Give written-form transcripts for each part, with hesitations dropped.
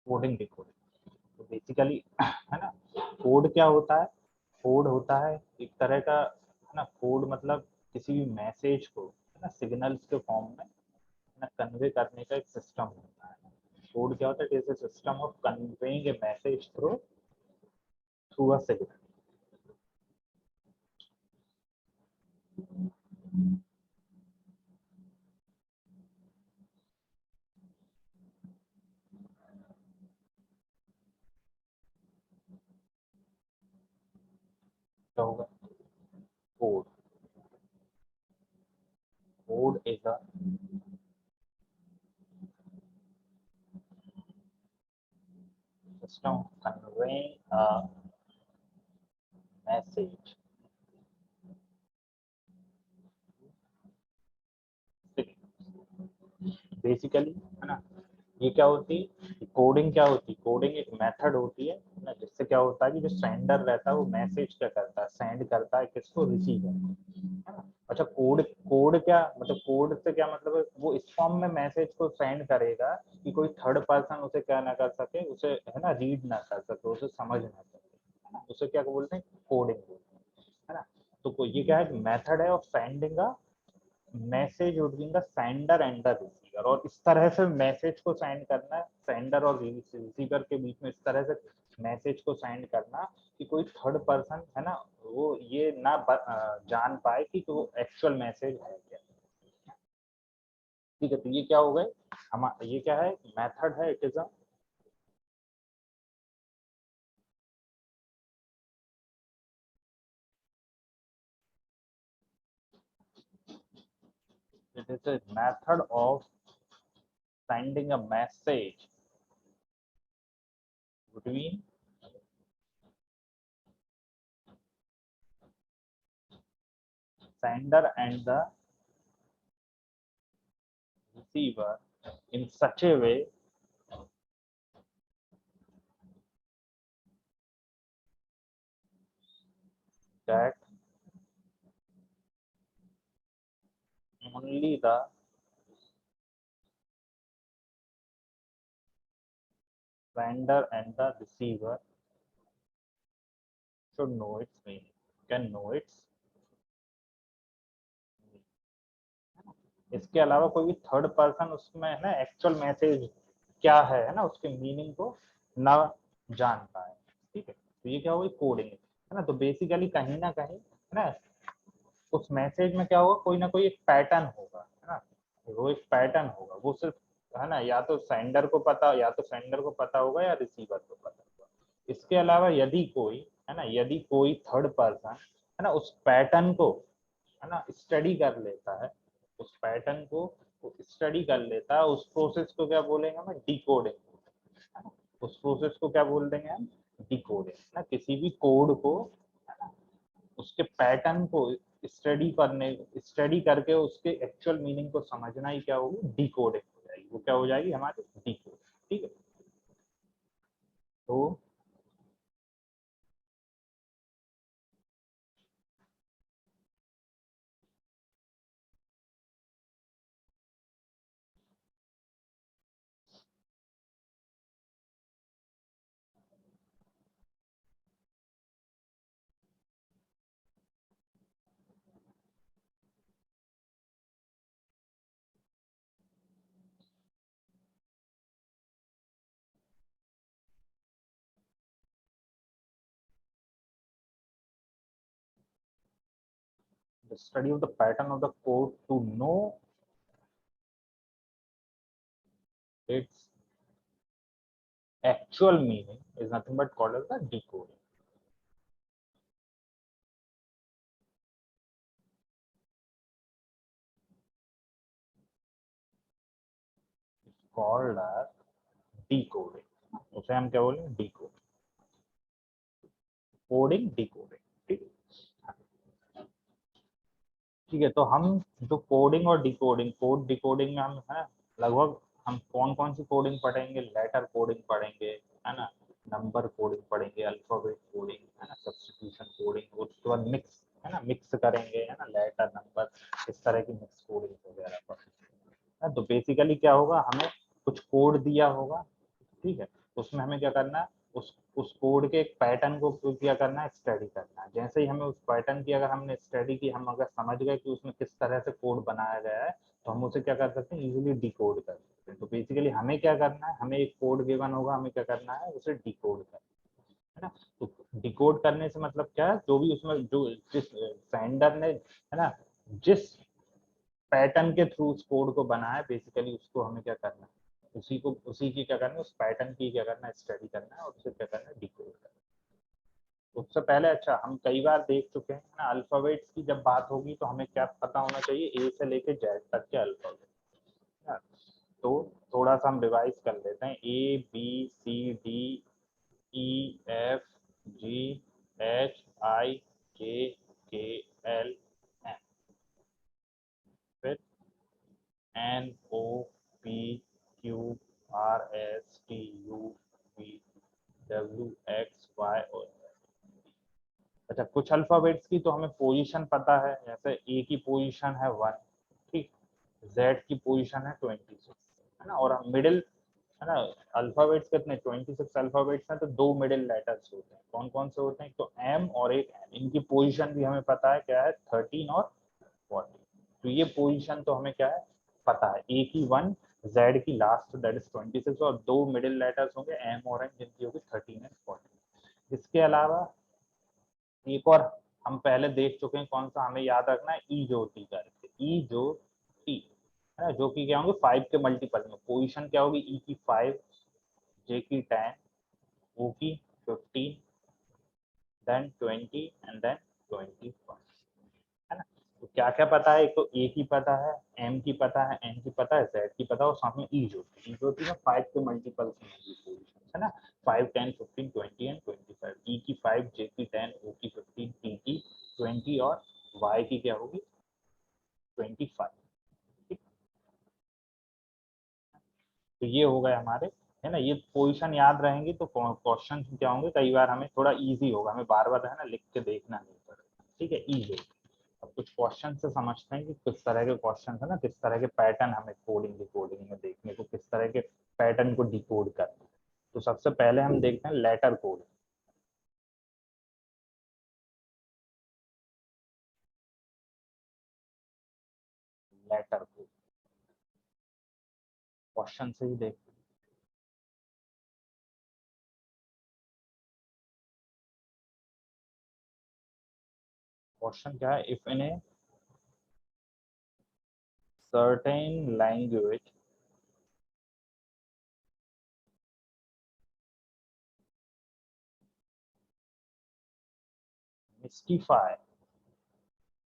Coding decoding. तो basically है ना, कोड क्या होता है? कोड होता है एक तरह का, है ना, कोड मतलब किसी भी मैसेज को, है ना, सिग्नल्स के फॉर्म में, है ना, कन्वे करने का एक सिस्टम होता है। कोड क्या होता है? It is a system of conveying A message through through a signal. क्या होगा? Code. Code is a system conveying a message। Basically, है ना, ये क्या होती है? कोडिंग क्या होती है? कोडिंग एक मेथड होती है ना, जिससे क्या होता है कि जो सेंडर रहता है वो मैसेज क्या करता है? सेंड करता है किसको? रिसीवर को, है ना। अच्छा, कोड कोड क्या मतलब? कोड से क्या मतलब है? वो इस फॉर्म में मैसेज को सेंड करेगा कि कोई थर्ड पर्सन उसे क्या ना कर सके, उसे, है ना, रीड ना कर सके, उसे समझ ना सके, है ना। उसे क्या बोलते हैं? कोडिंग बोलते हैं, है ना। तो ये क्या है? मेथड है of sending a message between the sender and the receiver. और इस तरह से मैसेज को सेंड करना है, सेंडर और रिसीवर के बीच में इस तरह से मैसेज को सेंड करना कि कोई थर्ड पर्सन, है ना, वो ये ना जान पाए कि वो एक्चुअल मैसेज है क्या। ठीक है, तो ये क्या हो गए? हम ये क्या है? मेथड है, it is a method of sending a message between sender and the receiver in such a way that only the sender and the receiver should know its meaning, can know its meaning। इसके अलावा कोई भी third person उसमें, है ना, actual message क्या है ना, उसके मीनिंग को ना जान पाए। ठीक है, तो ये क्या होगी? कोडिंग, है ना। तो बेसिकली कहीं ना कहीं, है ना, उस मैसेज में क्या होगा? कोई ना कोई एक पैटर्न होगा, है ना। वो एक पैटर्न होगा, वो सिर्फ, है ना, या तो सेंडर को पता, या तो सेंडर को पता होगा या रिसीवर को पता होगा। इसके अलावा यदि कोई, है ना, यदि कोई थर्ड पर्सन, है ना, उस पैटर्न को, है ना, स्टडी कर लेता है, उस पैटर्न को स्टडी कर लेता है, उस प्रोसेस को क्या बोलेंगे हम? डिकोडिंग, है ना। उस प्रोसेस को क्या बोल देंगे हम? डिकोडिंग, ना। किसी भी कोड को, है ना, उसके पैटर्न को स्टडी करके उसके एक्चुअल मीनिंग को समझना ही क्या होगी? डिकोडिंग हो जाएगी। वो क्या हो जाएगी? हमारी डिकोडिंग। ठीक है, तो the study of the pattern of the code to know its actual meaning is nothing but called as the decoding। Called as decoding, उसे हम क्या बोलेंगे? Decoding, coding, decoding. ठीक है, ठीक है। तो हम जो कोडिंग और डिकोडिंग, कोड डिकोडिंग में हम, है, लगभग हम कौन कौन सी कोडिंग पढ़ेंगे? लेटर कोडिंग पढ़ेंगे, है ना, नंबर कोडिंग पढ़ेंगे, अल्फाबेट कोडिंग, है ना, सब्स्टिट्यूशन कोडिंग, उसके बाद मिक्स, है ना, मिक्स करेंगे, है ना, लेटर नंबर, इस तरह की मिक्स कोडिंग वगैरह पढ़ेंगे। तो बेसिकली क्या होगा? हमें कुछ कोड दिया होगा, ठीक है, तो उसमें हमें क्या करना है, उस कोड के एक पैटर्न को क्या करना है, स्टडी करना है। जैसे ही हमें उस पैटर्न की अगर हमने स्टडी की, हम अगर समझ गए कि उसमें किस तरह से कोड बनाया गया है, तो हम उसे क्या कर सकते हैं, इजीली डिकोड कर सकते हैं। तो बेसिकली हमें क्या करना है, हमें एक कोड गिवन होगा, हमें क्या करना है, उसे डिकोड करना है ना। तो डिकोड करने से मतलब क्या है, जो भी उसमें जो जिस सेंडर ने है ना, जिस पैटर्न के थ्रू उस कोड को बनाया है, बेसिकली उसको हमें क्या करना है, उसी की क्या करना है, उस पैटर्न की क्या करना है, स्टडी करना है और उसे क्या करना है, डिकोड करना है। उससे पहले अच्छा हम कई बार देख चुके हैं ना, अल्फाबेट्स की जब बात होगी तो हमें क्या पता होना चाहिए, ए से लेके जेड तक के अल्फाबेट। तो थोड़ा सा हम रिवाइज कर लेते हैं, A B C D E F G H I K L M, फिर N O P Q R S T U V W X Y और अच्छा, कुछ अल्फाबेट्स की तो हमें पोजीशन पता है, जैसे ए की पोजीशन है 1, ठीक, जेड की पोजीशन है 26, है ना, और मिडिल है ना, अल्फाबेट्स कितने 26 अल्फाबेट्स हैं, तो दो मिडिल लेटर्स होते हैं, कौन कौन से होते हैं, तो एम और एक एन, इनकी पोजीशन भी हमें पता है क्या है, 13 और 14। तो ये पोजीशन तो हमें क्या है, पता है, ए की 1, जेड की लास्ट दैट इज 26 और दो मिडिल लेटर्स होंगे एम और एन, जिनकी होगी 13 एंड 14। इसके अलावा एक और हम पहले देख चुके हैं, कौन सा हमें याद रखना है, ई जो टी करके, ई जो टी है ना, जो कि क्या होंगे 5 के मल्टीपल में, पोजीशन क्या होगी, ई की 5, जे की 10, ओ की 15, देन 20 एंड देन 21, है ना। तो क्या क्या पता है, एक तो ए की पता है, एम की पता है, एन की पता है, जेड की पता है और साथ में ई ज्योति में 5 के मल्टीपल है ना, 5 10 15 20 एंड 25, ई की 5, जे की 10, ओ की 15, टी की 20 और वाई की क्या होगी 25, ठीक। तो ये हो गए हमारे, है ना, ये पोजीशन याद रहेंगी तो क्वेश्चन क्या होंगे, कई बार हमें थोड़ा इजी होगा, हमें बार बार है ना लिख के देखना नहीं पड़ेगा, ठीक है, इजी। अब कुछ क्वेश्चन से समझते हैं कि किस तरह के क्वेश्चन है ना, किस तरह के पैटर्न हमें कोडिंग डिकोडिंग में देखने को, किस तरह के पैटर्न को डिकोड करना है। तो सबसे पहले हम देखते हैं letter code, letter code question से ही देखते हैं। क्वेश्चन क्या है, if in a certain language mystify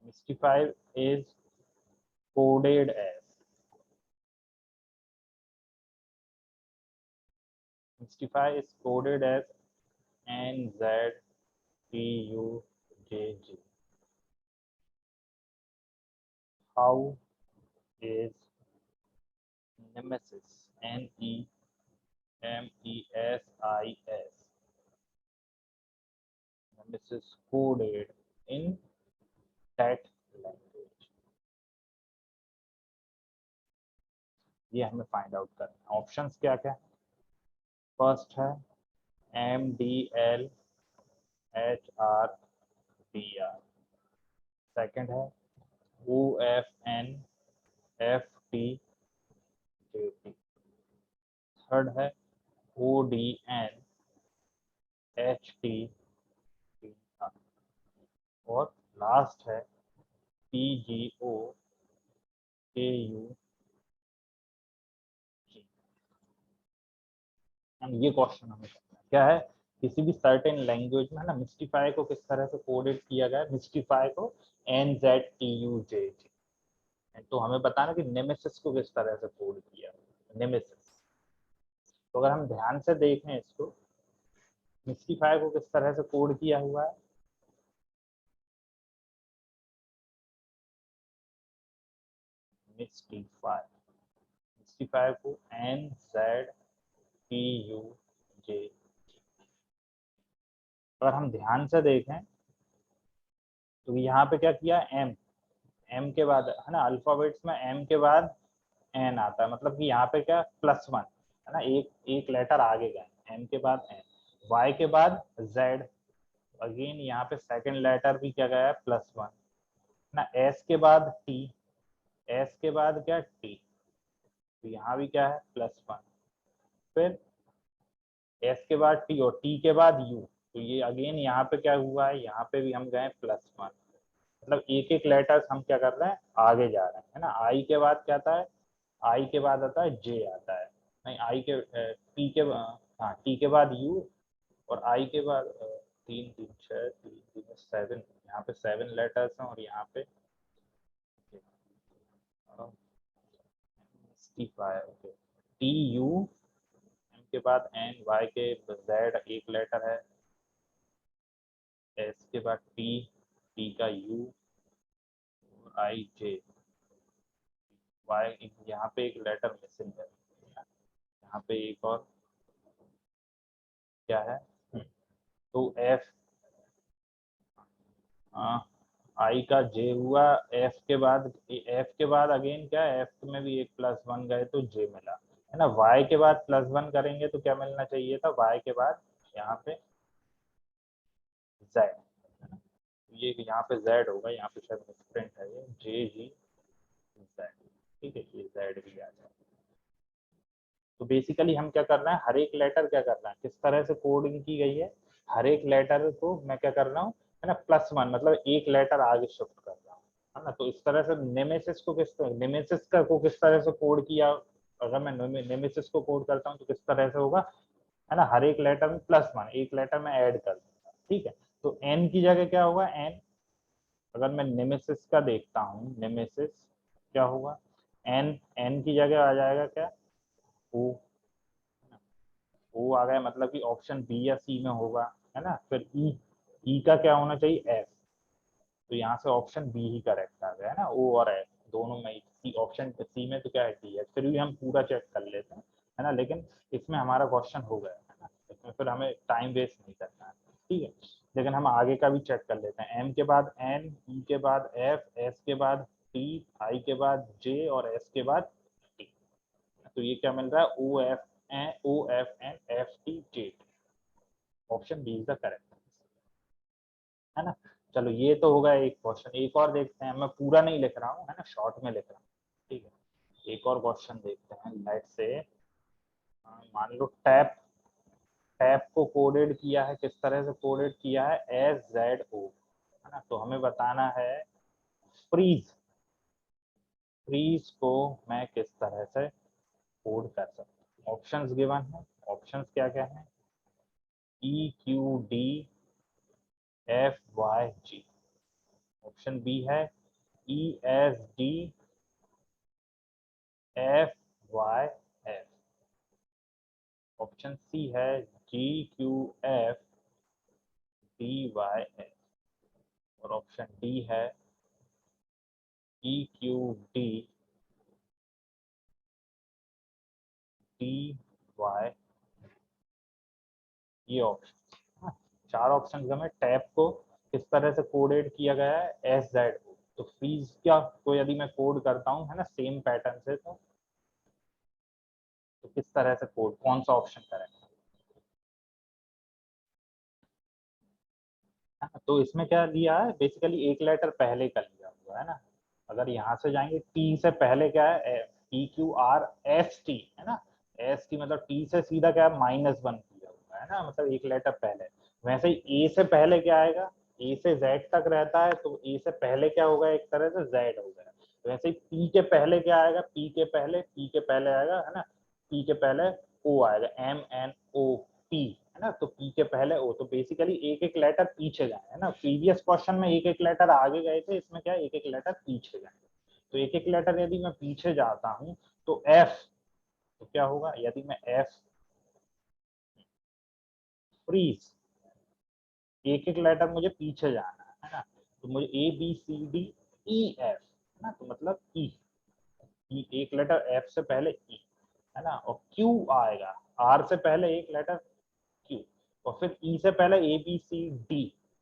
mystify is coded as mystify is coded as NZPUJG. How is Nemesis NEMESIS Nemesis coded in that language? ये हमें फाइंड आउट करना है। ऑप्शंस क्या क्या, फर्स्ट है MDLHRDR, सेकंड है OFNFTJT, थर्ड है ODNHTTR और लास्ट है PGOKUG। ये क्वेश्चन हमें करना है क्या है, किसी भी सर्टेन लैंग्वेज में है ना, मिस्टिफाई को किस तरह से कोडेड किया गया है, मिस्टिफाई को NZTUJG, तो हमें बताना कि नेमेसिस को किस तरह से कोड किया, नेमेसिस। तो अगर हम ध्यान से देखें इसको, मिस्टिफाई को किस तरह से कोड किया हुआ है, मिस्टिफाई मिस्टिफाई को NZTUJ। अगर हम ध्यान से देखें तो यहाँ पे क्या किया, एम एम के बाद है ना, अल्फाबेट्स में एम के बाद एन आता है, मतलब कि यहाँ पे क्या +1 है ना, एक एक लेटर आगे गए, M के बाद N, Y के बाद Z, अगेन यहाँ पे सेकंड लेटर भी क्या गया है +1 ना, S के बाद T, S के बाद क्या T, तो यहाँ भी क्या है +1, फिर S के बाद T और T के बाद U, तो ये अगेन यहाँ पे क्या हुआ है, यहाँ पे भी हम गए +1, मतलब एक एक लेटर्स हम क्या कर रहे हैं आगे जा रहे हैं, है ना। I के बाद क्या आता है, I के बाद आता है J आता है, नहीं I के T के हाँ T के बाद U, और I के बाद 3 3 6 3 3 7, यहाँ पे 7 लेटर्स हैं, और यहाँ पे 65, ओके। T U, M के बाद N, Y के Z एक लेटर है, S के बाद T, T का U, और I J, Y यहाँ पे एक लेटर मिसिंग है, यहाँ पे एक और क्या है, तो F, I का J हुआ, F के बाद अगेन क्या है, F में भी एक +1 गए तो J मिला, है ना। Y के बाद +1 करेंगे तो क्या मिलना चाहिए था, Y के बाद यहाँ पे Z, है ना? ये यहाँ पे Z होगा, यहाँ पे शायद मिसप्रिंट है, ये JG Z, ठीक है, ये Z भी आ जाए। तो बेसिकली हम क्या कर रहे हैं, हर एक लेटर क्या कर रहे हैं, किस तरह से कोडिंग की गई है, हर एक लेटर को मैं क्या कर रहा हूँ, है ना, +1, मतलब एक लेटर आगे शिफ्ट कर रहा हूँ, है ना। तो इस तरह से नेमेसिस को किस तरह से कोड किया, अगर मैं नेमेसिस को कोड करता हूँ तो किस तरह से होगा, है ना, हर एक लेटर में +1, एक लेटर में ऐड कर दूंगा, ठीक है। तो एन की जगह क्या होगा, एन, अगर मैं नेमेसिस का देखता हूँ, नेमेसिस क्या होगा, एन, एन की जगह आ जाएगा क्या, ओ, ओ आ गया, मतलब कि ऑप्शन बी या सी में होगा, है ना। फिर ई, ई का क्या होना चाहिए, एफ, तो यहाँ से ऑप्शन बी ही करेक्ट आ गया, है ना, ओ और एफ दोनों में, सी ऑप्शन सी में तो क्या है डी है, फिर भी हम पूरा चेक कर लेते हैं, है ना, लेकिन इसमें हमारा क्वेश्चन हो गया, है ना, इसमें फिर हमें टाइम वेस्ट नहीं करना है, ठीक है। लेकिन हम आगे का भी चेक कर लेते हैं, एम के बाद एन, ई के बाद एफ, एस के बाद टी, आई के बाद जे, और एस के बाद टी, तो ये क्या मिल रहा है, O F N F T J, option B is the correct, है ना। चलो ये तो होगा एक क्वेश्चन, एक और देखते हैं, मैं पूरा नहीं लिख रहा हूँ, है ना, शॉर्ट में लिख रहा हूँ, ठीक है। एक और क्वेश्चन देखते हैं, लेट से मान लो टैप, टैप को कोडेड किया है, किस तरह से कोडेड किया है, SZO, है ना। तो हमें बताना है फ्रीज, फ्रीज को मैं किस तरह से कोड कर सकता हूँ, ऑप्शंस गिवन है, ऑप्शंस क्या क्या है, EQDFYG, ऑप्शन बी है ESDFYF, ऑप्शन सी है GQFDYF, और ऑप्शन डी है EQDDY, ये ऑप्शन, चार ऑप्शन हमें टैब को किस तरह से कोडेड किया गया है, SZO, तो फ्रीज क्या को यदि मैं कोड करता हूँ, है ना, सेम पैटर्न से, तो किस तरह से कोड, कौन सा ऑप्शन करेक्ट है, तो इसमें क्या लिया है, बेसिकली एक लेटर पहले का लिया हुआ है ना, अगर यहाँ से जाएंगे टी से पहले क्या है, PQRST, है ना, एस टी मतलब टी से सीधा क्या है -1 किया हुआ है ना, मतलब एक लेटर पहले, वैसे ही ए से पहले क्या आएगा, ए से जेड तक रहता है, तो ए से पहले क्या होगा, एक तरह से जेड हो गया, वैसे ही पी के पहले क्या आएगा, पी के पहले आएगा, है ना, पी के पहले ओ आएगा, MNOP, है ना, तो पी के पहले ओ, तो बेसिकली एक एक लेटर पीछे गए, है ना, प्रीवियस क्वेश्चन में एक एक लेटर आगे गए थे, इसमें क्या एक एक लेटर पीछे गए, तो एक एक लेटर यदि मैं पीछे जाता हूँ तो एफ, तो क्या होगा, यदि मैं एफ फ्रीज, एक एक लेटर मुझे पीछे जाना है ना, तो मुझे ABCDEF, है ना, तो मतलब ई, एक लेटर एफ से पहले ई, है ना, और क्यू आएगा, आर से पहले एक लेटर क्यू, और फिर ई से पहले ABCD,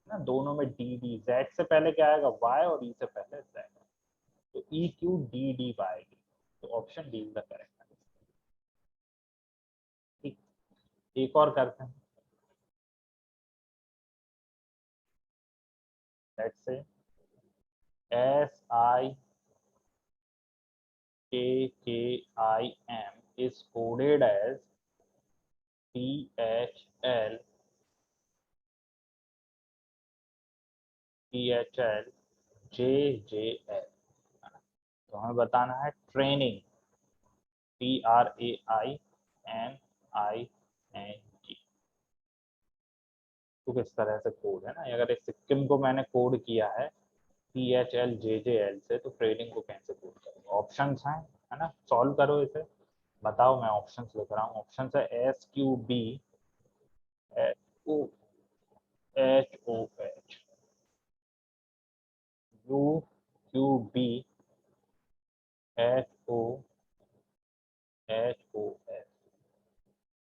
ना दोनों में डी, जेड से पहले क्या आएगा, वाई, और ई से पहले जेड, तो EQDD आएगी, तो option D is the correct, ठीक। एक और करते हैं, let's say SIKKIM is coded as THLJJL। तो हमें बताना है ट्रेनिंग, TRAINING। तो किस तरह से कोड है ना, अगर इस सिक्किम को मैंने कोड किया है THLJJL से, तो ट्रेनिंग को कैसे कोड करूँगा? ऑप्शंस हैं, है ना, सॉल्व करो इसे, बताओ। मैं ऑप्शंस लिख रहा हूँ। ऑप्शन है SQB HOH, UQBHOHOS।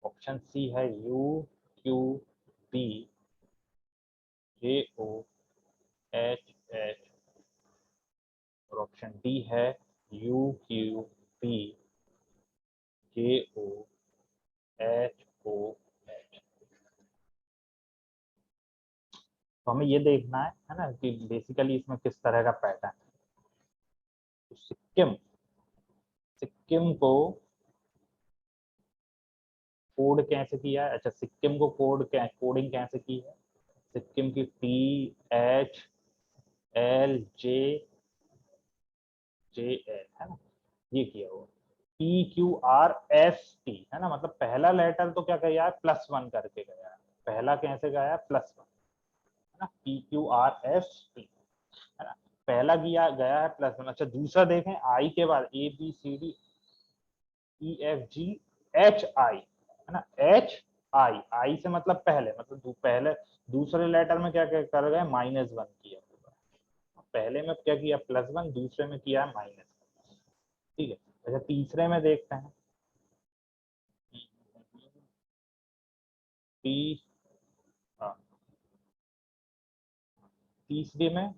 Option C है UQBJOHH, और ऑप्शन डी है UQBJOHOH। तो हमें ये देखना है ना, कि बेसिकली इसमें किस तरह का पैटर्न है। तो सिक्किम, सिक्किम को कोड कैसे किया है? अच्छा, सिक्किम को कोडिंग कैसे की है? सिक्किम की THLJJL, है ना, ये किया हुआ। PQRST, है ना, मतलब पहला लेटर तो क्या गया है, +1 करके गया है। पहला कैसे गया है, +1, है ना, PQRST, है ना, पहला गया है +1। अच्छा, दूसरा देखें, आई के बाद ABCDEFGHI, है ना, HI से मतलब पहले, मतलब पहले दूसरे लेटर में क्या क्या कर गए, -1 किया होगा। पहले में क्या किया, +1, दूसरे में किया है -1। ठीक है। अच्छा, तीसरे में देखते हैं, टी हाँ, तीसरे में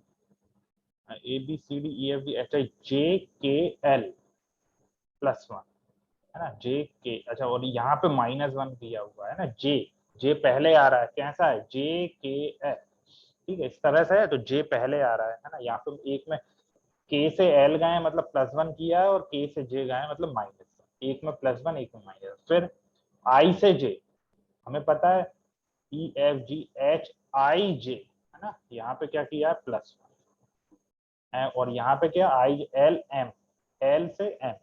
ABCDEFGHIJKL +1, है ना, JK। अच्छा, और यहाँ पे -1 किया हुआ है ना, जे पहले आ रहा है, कैसा है, JKL। ठीक है, इस तरह से है, तो जे पहले आ रहा है ना। यहाँ पे एक में के से एल गए मतलब +1 किया है, और के से जे गए मतलब -1। एक में +1, एक में -1। फिर आई से जे, हमें पता है EFGHIJ, है ना, यहाँ पे क्या किया है, +1। और यहाँ पे क्या, ILM, एल से एम,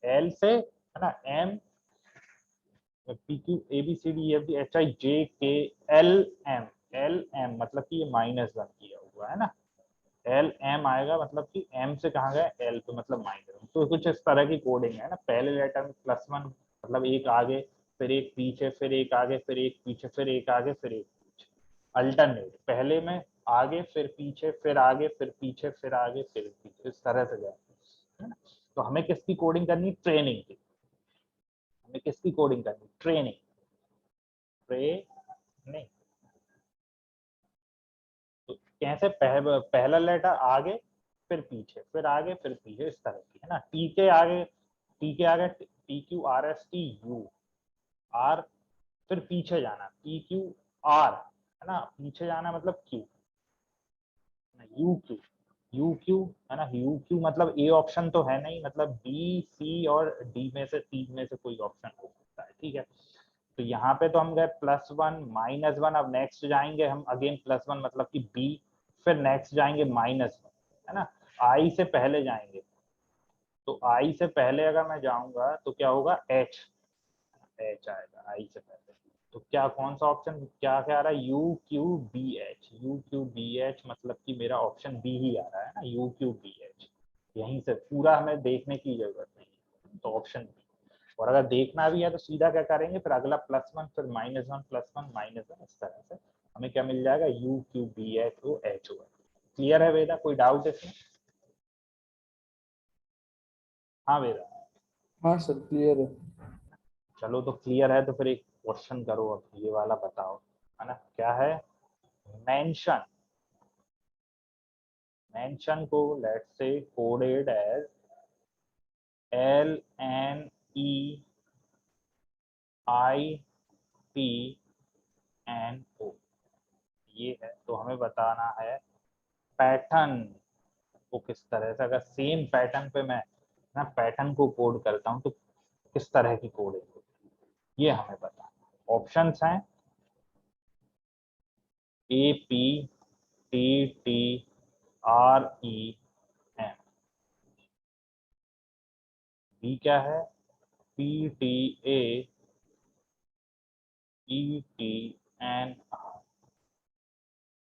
एल से, है ना, एम, PQ ABCDEFGHIJKLM, LM मतलब कि ये -1 किया हुआ है ना। LM आएगा मतलब कि M से कहाँ गया, L पे, मतलब -1। तो कुछ इस तरह की कोडिंग है ना, पहले लेटर में +1, मतलब एक आगे फिर एक पीछे, फिर एक आगे फिर एक पीछे, फिर एक आगे फिर एक पीछे, अल्टरनेट, पहले में आगे फिर पीछे, फिर आगे फिर पीछे, फिर आगे फिर पीछे, इस तरह से जाए, है ना। तो हमें किसकी कोडिंग करनी, ट्रेनिंग की। हमें किसकी कोडिंग करनी, ट्रेनिंग, ट्रेनिंग। तो कैसे, पहला लेटर आगे फिर पीछे, फिर आगे फिर पीछे, इस तरह की, है ना। टी के आगे PQRST आर, फिर पीछे जाना PQR, है ना, पीछे जाना मतलब Q, UQ, UQ, है ना, UQ मतलब ए ऑप्शन तो है नहीं, मतलब बी सी और डी में से, तीन में से कोई ऑप्शन हो सकता है। ठीक है, तो यहाँ पे तो हम गए +1 -1। अब नेक्स्ट जाएंगे हम अगेन +1 मतलब कि बी, फिर नेक्स्ट जाएंगे -1, है ना, आई से पहले जाएंगे। तो आई से पहले अगर मैं जाऊंगा तो क्या होगा, एच, एच आएगा आई से पहले। तो क्या, कौन सा ऑप्शन, क्या क्या आ रहा है, UQBH, UQBH मतलब कि मेरा ऑप्शन बी ही आ रहा है ना, UQBH। यहीं से पूरा हमें देखने की जरूरत नहीं है, तो ऑप्शन बी। और अगर देखना भी है तो सीधा क्या करेंगे, फिर अगला +1, फिर -1, +1 -1, इस तरह से हमें क्या मिल जाएगा, UQBHOHO। क्लियर है वेदा, कोई डाउट इसमें? हाँ वेदा। हाँ सर, क्लियर है। चलो, तो क्लियर है तो फिर एक क्वेश्चन करो, अब ये वाला बताओ, है ना, क्या है, मेंशन, मेंशन को लेट्स से coded as LNEINSION, N O, ये है। तो हमें बताना है पैटर्न को किस तरह से, अगर सेम पैटर्न पे मैं ना पैटर्न को कोड करता हूँ तो किस तरह की कोडिंग होती है, ये हमें बताना। ऑप्शंस हैं A P T T R E M, B क्या है P T A E T N R,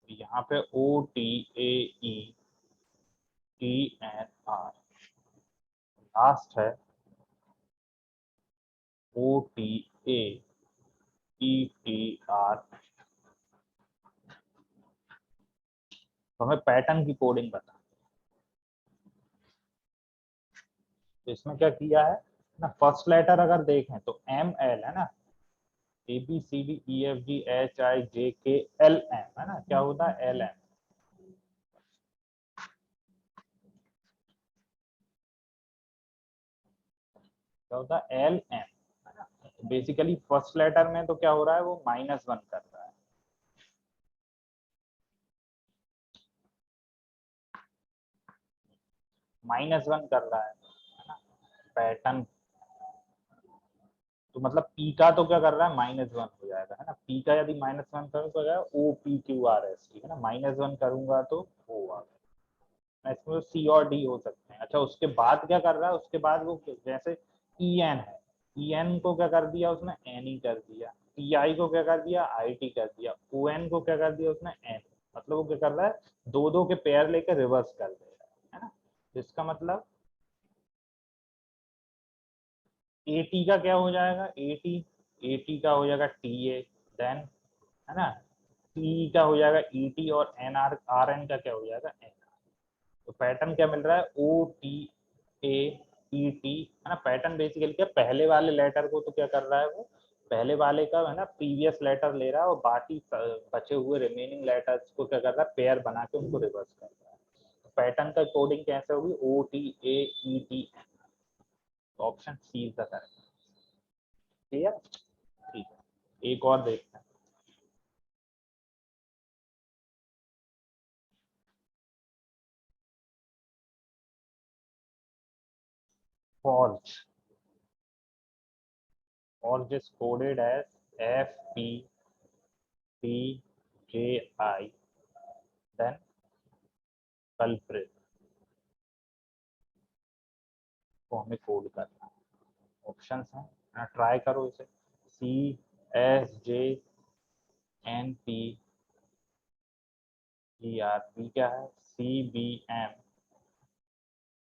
यहाँ पे O T A E T N R, last है O T A E T R. तो हमें पैटर्न की coding बता, तो इसमें क्या किया है ना, फर्स्ट लेटर अगर देखें तो एम एल है ना, A B C D E F G H I J K L M है ना, क्या होता है एल एम, क्या होता है एल एम है ना। बेसिकली फर्स्ट लेटर में तो क्या हो रहा है, वो -1 कर रहा है, -1 कर रहा है ना पैटर्न। तो मतलब पी का तो क्या कर रहा है -1 हो जाएगा है ना, पी का यदि -1 करूँ तो जाएगा O P Q R S, ठीक है ना, -1 करूंगा तो ओ आ गया, इसमें सी और डी हो सकते हैं। अच्छा उसके बाद क्या कर रहा है, उसके बाद वो जैसे ई एन है, ई एन को क्या कर दिया उसने एन ई कर दिया, टी आई को क्या कर दिया आई टी कर दिया, ओ एन को क्या कर दिया उसने एन, मतलब वो क्या कर रहा है दो दो के पेयर लेके रिवर्स कर दे रहा है ना। तो इसका मतलब ए टी का क्या हो जाएगा, ए टी का हो जाएगा टी ए, देन है ना टी का हो जाएगा ई टी, और एन आर आर एन का क्या हो जाएगा एन। तो पैटर्न क्या मिल रहा है O T A E T है ना। पैटर्न बेसिकली क्या पहले वाले लेटर को तो क्या कर रहा है, वो पहले वाले का है ना प्रीवियस लेटर ले रहा है, और बाकी बचे हुए रिमेनिंग लेटर्स को क्या कर रहा है पेयर बना के उनको रिवर्स कर रहा है। तो पैटर्न का कोडिंग कैसे होगी O T A E T, option C is the correct. Clear, ठीक है एक और देखते हैं। False, false is coded as F P T J I, then culprit को हमें कोड करना है। ऑप्शंस हैं, ट्राई करो इसे, C S J N P G R, B क्या है C B M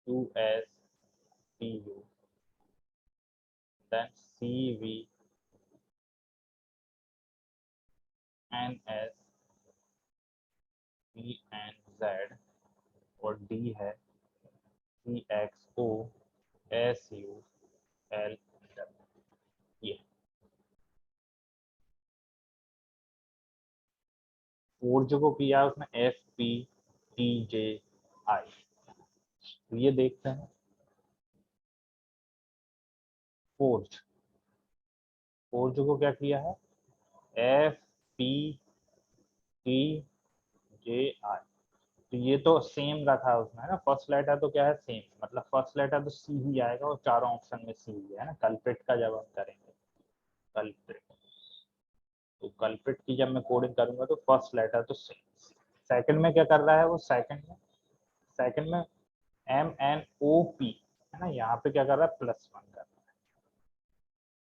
Q S T U, then C V N S P N Z, और डी है C X O S U L W. ये four जो को किया उसने F P T J I, तो ये देखते हैं फोर्ज, फोर्ज को क्या किया है F P T J I, तो ये तो सेम रखा है उसमें है ना, फर्स्ट लेटर तो क्या है सेम, मतलब फर्स्ट लेटर तो सी ही आएगा, और चारों ऑप्शन में सी ही है ना। कल्प्रिट का जब हम करेंगे कल्प्रिट, तो कल्प्रिट की जब मैं कोडिंग करूंगा तो फर्स्ट लेटर तो सेम। सेकंड में क्या कर रहा है वो, सेकंड में एम एन ओ पी है ना, यहाँ पे क्या कर रहा है +1 कर रहा है,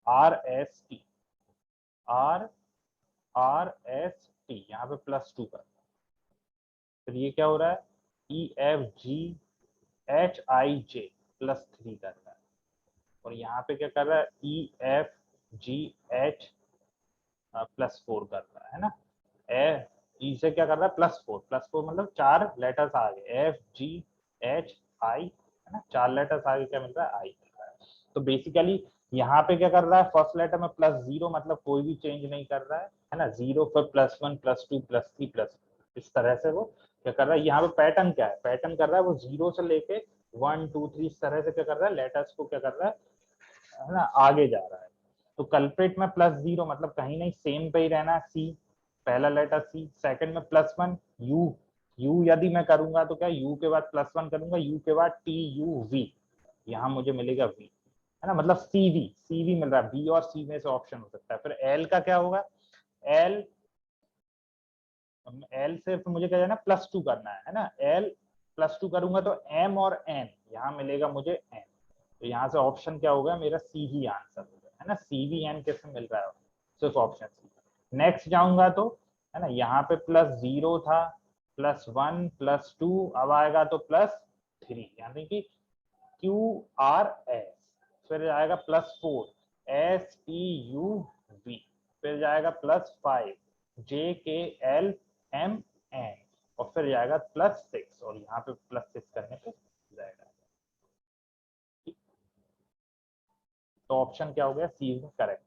are S T R are S T, यहाँ पे +2 कर रहा है। फिर ये क्या हो रहा है ई एफ जी एच आई जे +3 कर रहा है, और यहाँ पे क्या कर रहा है ई एफ जी एच +4 कर रहा है ना। ए ई से क्या कर रहा है +4 मतलब 4 लेटर्स आ गए, एफ जी एच आई है ना, 4 लेटर्स आगे क्या मिल रहा है आई मिल रहा है। तो बेसिकली यहाँ पे क्या कर रहा है फर्स्ट लेटर में +0, मतलब कोई भी चेंज नहीं कर रहा है ना, 0 फिर +1 +2 +3 इस तरह से वो क्या कर रहा है। यहाँ पे पैटर्न क्या है, पैटर्न कर रहा है वो 0 से लेके 1 2 3 इस तरह से क्या कर रहा है लेटर्स को क्या कर रहा है ना आगे जा रहा है। तो कल्प्रिट में +0 मतलब कहीं नहीं सेम पे ही रहना, सी पहला लेटर सी। सेकंड में +1 यू, यू यदि मैं करूंगा तो क्या यू के बाद +1 करूंगा, यू के बाद टी यू वी, यहाँ मुझे मिलेगा वी, है ना, मतलब सीवी, सीवी मिल रहा है, बी और सी में से ऑप्शन हो सकता है। फिर एल का क्या होगा, एल, एल से फिर मुझे क्या है ना +2 करना है ना, एल +2 करूंगा तो एम और एन, यहाँ मिलेगा मुझे एन, तो यहाँ से ऑप्शन क्या होगा मेरा सी ही आंसर होगा, है ना, सी वी एन कैसे मिल रहा है, सिर्फ ऑप्शन सी। नेक्स्ट जाऊंगा तो है ना, यहाँ पे +0 था, +1 +2, अब आएगा तो +3, यानी कि क्यू आर एस, फिर जाएगा +4 एस टी यू वी, फिर जाएगा +5 जे के एल एम एन, और फिर जाएगा +6, और यहाँ पे +6 करने पे जाएगा। तो ऑप्शन क्या हो गया, सी इज करेक्ट।